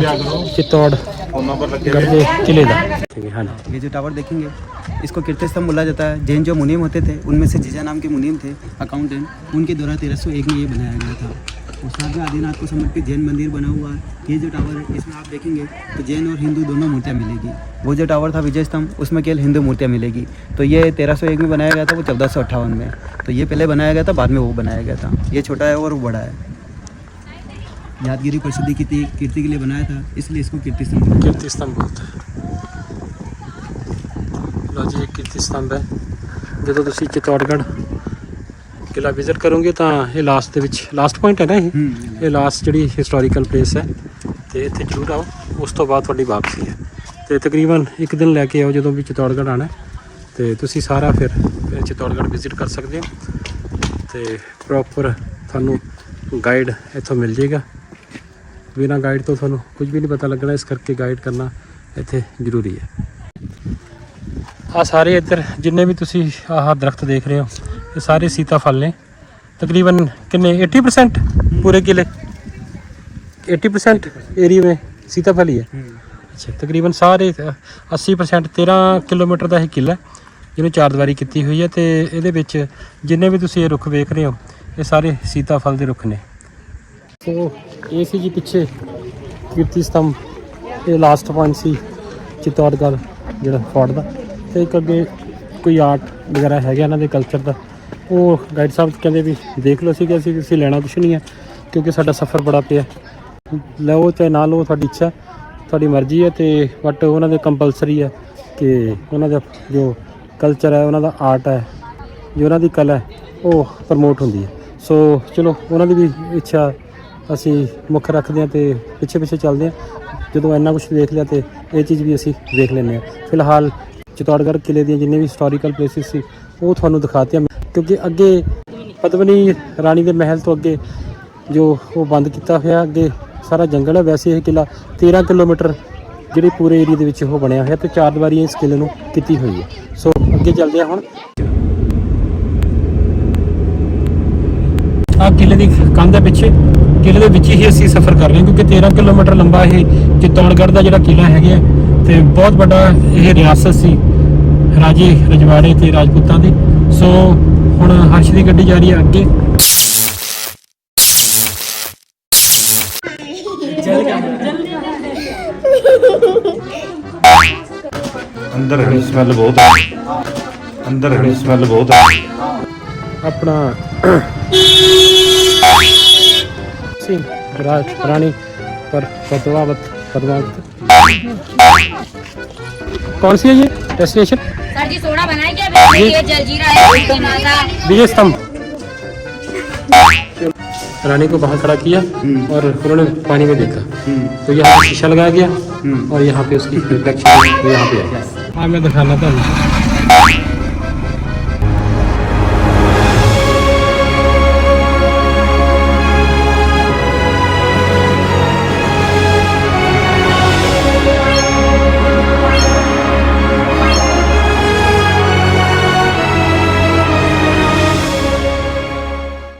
चित्तौड़गढ़ के किले का। हाँ, ये जो टावर देखेंगे इसको कीर्ति स्तंभ बोला जाता है। जैन जो मुनीम होते थे उनमें से जीजा नाम के मुनीम थे अकाउंटेंट, उनके द्वारा 1301 में ये बनाया गया था। और साथ में आदिनाथ को समर्पित जैन मंदिर बना हुआ है। ये जो टावर है इसमें आप देखेंगे तो जैन और हिंदू दोनों मूर्तियाँ मिलेगी। वो जो टावर था विजय स्तंभ, उसमें केवल हिंदू मूर्तियाँ मिलेगी। तो ये 1301 में बनाया गया था, वो 1458 में। तो ये पहले बनाया गया था, बाद में वो बनाया गया था। ये छोटा है और वो बड़ा है। यादगिरी प्रसिद्धि की कीर्ति के लिए बनाया था, इसलिए इसको कीर्ति स्तंभ। कीर्ति स्तंभ बोलते हैं। लो जी, एक कीर्ति स्तंभ है। ਜਦੋਂ ਤੁਸੀਂ ਚਿਤੌੜਗੜ੍ਹ ਕਿਲਾ ਵਿਜ਼ਿਟ ਕਰੋਗੇ ਤਾਂ ਇਹ ਲਾਸਟ ਪੁਆਇੰਟ ਹੈ ਨਾ, ਇਹ ਲਾਸਟ ਜਿਹੜੀ ਹਿਸਟੋਰੀਕਲ ਪਲੇਸ ਹੈ, ਤੇ ਇੱਥੇ ਜ਼ਰੂਰ ਆਓ। ਉਸ ਤੋਂ ਬਾਅਦ ਤੁਹਾਡੀ ਵਾਪਸੀ ਹੈ, ਤੇ ਤਕਰੀਬਨ ਇੱਕ ਦਿਨ ਲੈ ਕੇ ਆਓ ਜਦੋਂ ਵੀ ਚਿਤੌੜਗੜ੍ਹ ਆਉਣਾ, ਤੇ ਤੁਸੀਂ ਸਾਰਾ ਫਿਰ ਚਿਤੌੜਗੜ੍ਹ ਵਿਜ਼ਿਟ ਕਰ ਸਕਦੇ ਹੋ। ਤੇ ਪ੍ਰੋਪਰ ਤੁਹਾਨੂੰ ਗਾਈਡ ਇੱਥੋਂ ਮਿਲ ਜਾਏਗਾ। ਬਿਨਾਂ ਗਾਈਡ ਤੋਂ ਤੁਹਾਨੂੰ ਕੁਝ ਵੀ ਨਹੀਂ ਪਤਾ ਲੱਗਣਾ, ਇਸ ਕਰਕੇ ਗਾਈਡ ਕਰਨਾ ਇੱਥੇ ਜ਼ਰੂਰੀ ਹੈ। ਆ ਸਾਰੇ ਇੱਧਰ ਜਿੰਨੇ ਵੀ ਤੁਸੀਂ ਆਹ ਦਰਖਤ ਦੇਖ ਰਹੇ ਹੋ, ਇਹ ਸਾਰੇ ਸੀਤਾਫਲ ਨੇ। ਤਕਰੀਬਨ ਕਿੰਨੇ 80% पूरे किले 80% एरिया में सीताफल ही है। अच्छा, तकरीबन सारे 80% 13 किलोमीटर ਦਾ ਇਹ ਕਿਲਾ ਜਿਹਨੂੰ ਚਾਰਦੀਵਾਰੀ ਕੀਤੀ ਹੋਈ ਹੈ। ਤੇ ਇਹਦੇ ਵਿੱਚ ਜਿੰਨੇ ਵੀ ਤੁਸੀਂ ਇਹ ਰੁੱਖ ਵੇਖ ਰਹੇ ਹੋ, ਇਹ ਸਾਰੇ ਸੀਤਾਫਲ ਦੇ ਰੁੱਖ ਨੇ। ਸੋ ਇਹ ਸੀ ਜੀ ਪਿੱਛੇ ਕੀਰਤੀ ਸਤੰਭ, ਇਹ ਲਾਸਟ ਪੁਆਇੰਟ ਸੀ ਚਿਤੌੜਗੜ੍ਹ ਜਿਹੜਾ ਫੋਰਟ ਦਾ। ਤੇ ਇੱਕ ਅੱਗੇ ਕੋਈ ਆਰਟ ਵਗੈਰਾ ਹੈਗਾ ਇਹਨਾਂ ਦੇ ਕਲਚਰ ਦਾ, ਉਹ ਗਾਈਡ ਸਾਹਿਬ ਕਹਿੰਦੇ ਵੀ ਦੇਖ ਲਓ। ਸੀ ਅਸੀਂ ਲੈਣਾ ਕੁਛ ਨਹੀਂ ਹੈ ਕਿਉਂਕਿ ਸਾਡਾ ਸਫ਼ਰ ਬੜਾ ਪਿਆ, ਲਓ ਚਾਹੇ ਨਾ ਲਓ, ਤੁਹਾਡੀ ਇੱਛਾ, ਤੁਹਾਡੀ ਮਰਜ਼ੀ ਹੈ। ਤੇ ਬਟ ਉਹਨਾਂ ਦੇ ਕੰਪਲਸਰੀ ਹੈ ਕਿ ਉਹਨਾਂ ਦਾ ਜੋ ਕਲਚਰ ਹੈ, ਉਹਨਾਂ ਦਾ ਆਰਟ ਹੈ, ਜੋ ਉਹਨਾਂ ਦੀ ਕਲਾ ਹੈ, ਉਹ ਪ੍ਰਮੋਟ ਹੁੰਦੀ ਹੈ। ਸੋ ਚਲੋ ਉਹਨਾਂ ਦੀ ਵੀ ਇੱਛਾ ਅਸੀਂ ਮੁੱਖ ਰੱਖਦੇ ਹਾਂ ਤੇ ਪਿੱਛੇ ਚੱਲਦੇ ਹਾਂ। ਜਦੋਂ ਇੰਨਾ ਕੁਛ ਦੇਖ ਲਿਆ ਤੇ ਇਹ ਚੀਜ਼ ਵੀ ਅਸੀਂ ਦੇਖ ਲੈਂਦੇ ਹਾਂ। ਫਿਲਹਾਲ ਚਿਤੌੜਗੜ੍ਹ ਕਿਲੇ ਦੀਆਂ ਜਿੰਨੇ ਵੀ ਹਿਸਟੋਰੀਕਲ ਪਲੇਸਿਸ ਸੀ ਉਹ ਤੁਹਾਨੂੰ ਦਿਖਾਤੀਆਂ, ਕਿਉਂਕਿ ਅੱਗੇ ਪਦਮਨੀ ਰਾਣੀ ਦੇ ਮਹਿਲ ਤੋਂ ਅੱਗੇ ਜੋ ਉਹ ਬੰਦ ਕੀਤਾ ਹੋਇਆ, ਅੱਗੇ ਸਾਰਾ ਜੰਗਲ ਹੈ। ਵੈਸੇ ਇਹ ਕਿਲਾ 13 ਕਿਲੋਮੀਟਰ ਜਿਹੜੇ ਪੂਰੇ ਏਰੀਆ ਦੇ ਵਿੱਚ ਉਹ ਬਣਿਆ ਹੋਇਆ, ਤੇ ਚਾਰਦੀਵਾਰੀ ਇਸ ਕਿਲੇ ਨੂੰ ਕੀਤੀ ਹੋਈ ਹੈ। ਸੋ ਅੱਗੇ ਚੱਲਦੇ ਹਾਂ ਹੁਣ। ਆਹ ਕਿਲੇ ਦੀ ਕੰਧ ਹੈ ਪਿੱਛੇ, ਕਿਲੇ ਦੇ ਵਿੱਚ ਹੀ ਅਸੀਂ ਸਫ਼ਰ ਕਰ ਰਹੇ ਹਾਂ ਕਿਉਂਕਿ 13 ਕਿਲੋਮੀਟਰ ਲੰਬਾ ਇਹ ਚਿਤੌੜਗੜ੍ਹ ਦਾ ਜਿਹੜਾ ਕਿਲਾ ਹੈਗਾ, ਤੇ ਬਹੁਤ ਵੱਡਾ ਇਹ ਰਿਆਸਤ ਸੀ ਰਾਜੇ ਰਜਵਾੜੇ ਤੇ ਰਾਜਪੂਤਾਂ ਦੀ। ਸੋ ਹੁਣ ਹਰਸ਼ ਦੀ ਗੱਡੀ ਜਾ ਰਹੀ ਹੈ ਅੱਗੇ। ਅੰਦਰ ਹਣੀ ਸਮੈਲ ਬਹੁਤ ਹੈ, ਅੰਦਰ ਹਣੀ ਸਮੈਲ ਬਹੁਤ ਹੈ। अपना रानी पर पद्मावत कौन सी है ये डेस्टिनेशन? सर जी सोडा बनाए क्या? ये जलजीरा है, विजय स्तंभ। रानी को बाहर खड़ा किया और उन्होंने पानी में देखा, तो यहाँ पे शीशा लगाया गया और यहाँ पे उसकी रिफ्लेक्शन यहाँ पे है। हाँ, मैं दिखाना था।